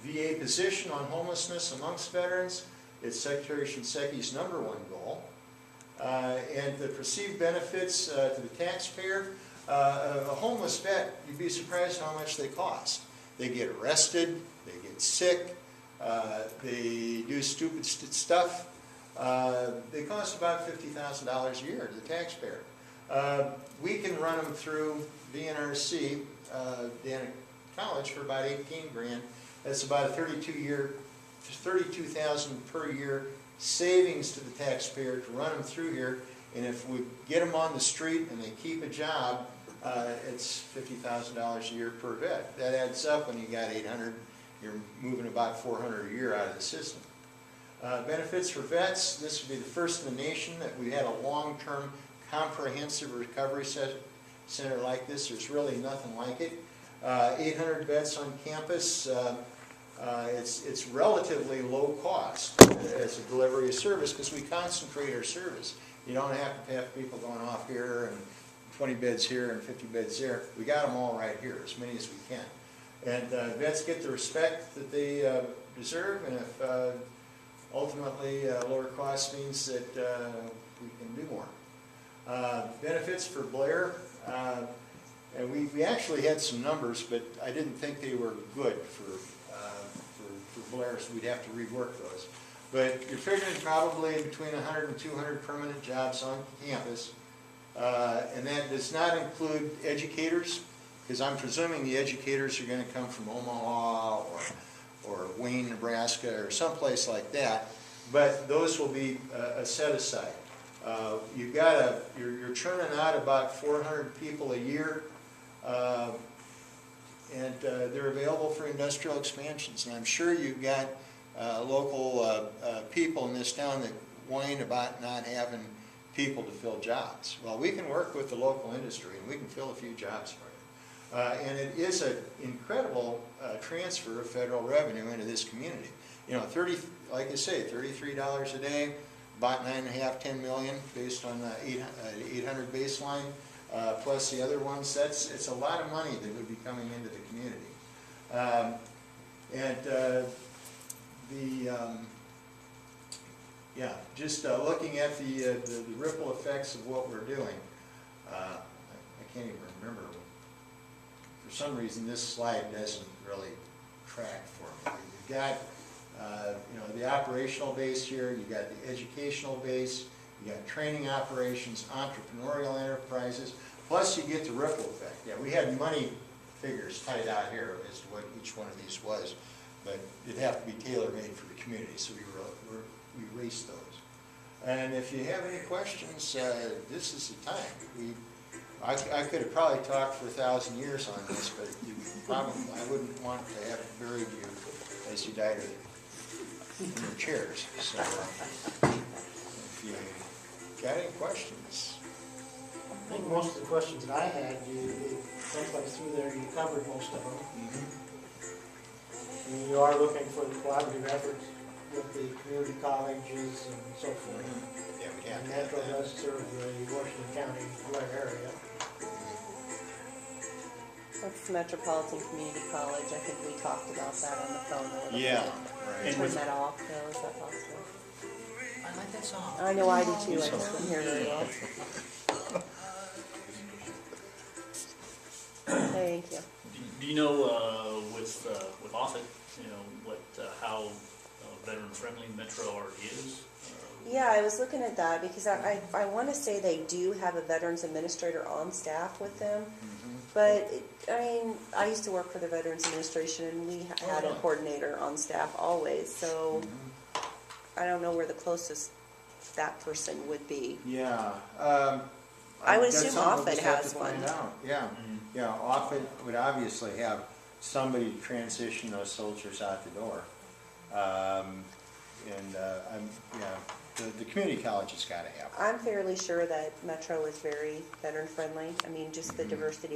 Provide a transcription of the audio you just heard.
VA position on homelessness amongst veterans. It's Secretary Shinseki #1 goal. And the perceived benefits to the taxpayer. A homeless vet, you'd be surprised how much they cost. They get arrested, they get sick, they do stupid stuff. They cost about $50,000 a year to the taxpayer. We can run them through VNRC, DanaM College, for about 18 grand. That's about a 32,000 per year savings to the taxpayer to run them through here. And if we get them on the street and they keep a job, it's $50,000 a year per vet. That adds up. When you got 800, you're moving about 400 a year out of the system. Benefits for vets. This would be the first in the nation that we had a long-term comprehensive recovery center like this. There's really nothing like it. 800 vets on campus. It's relatively low cost as a delivery of service because we concentrate our service. You don't have to have people going off here and 20 beds here and 50 beds there. We got them all right here, as many as we can. And vets get the respect that they deserve, and if ultimately lower cost means that we can do more. Benefits for Blair. And we actually had some numbers, but I didn't think they were good for Blair, so we'd have to rework those. But you're figuring probably between 100 and 200 permanent jobs on campus. And that does not include educators, because I'm presuming the educators are going to come from Omaha or Wayne, Nebraska, or someplace like that. But those will be set aside. You're churning out about 400 people a year. And they're available for industrial expansions. And I'm sure you've got local people in this town that whine about not having people to fill jobs. Well, we can work with the local industry and we can fill a few jobs for you. And it is an incredible transfer of federal revenue into this community. You know, like I say, $33 a day, about 9.5, 10 million based on 800 baseline. Plus the other ones, it's a lot of money that would be coming into the community. Just looking at the ripple effects of what we're doing, I can't even remember. For some reason, this slide doesn't really track for me. You've got the operational base here, you've got the educational base, you got training operations, entrepreneurial enterprises, plus you get the ripple effect. Yeah, we had money figures tied out here as to what each one of these was, but it'd have to be tailor-made for the community, so we erased those. And if you have any questions, this is the time. I could have probably talked for 1,000 years on this, but I wouldn't want to have buried you as you died in your chairs. So if you got any questions? I think most of the questions that I had, someplace through there, you covered most of them. Mm-hmm. And you are looking for the collaborative efforts with the community colleges and so forth. Mm-hmm. Yeah, we have and to have Metro that. does serve the Washington County Blair area. That's the Metropolitan Community College. I think we talked about that on the phone a little Yeah, bit. right. Turn that off, though, is that possible? I like that song. I know I do too, I just couldn't hear very well. Thank you. Do you know with Offutt, how veteran friendly Metro art is? Yeah, I was looking at that because I want to say they do have a veterans administrator on staff with them. But, I used to work for the Veterans Administration, and we had a coordinator on staff always, so I don't know where the closest that person would be. Yeah. I would that's assume something we'll Offutt just have has to find one. out. Yeah. Yeah, Offutt would obviously have somebody to transition those soldiers out the door. The community college has got to have one. I'm fairly sure that Metro is very veteran friendly. Just the diversity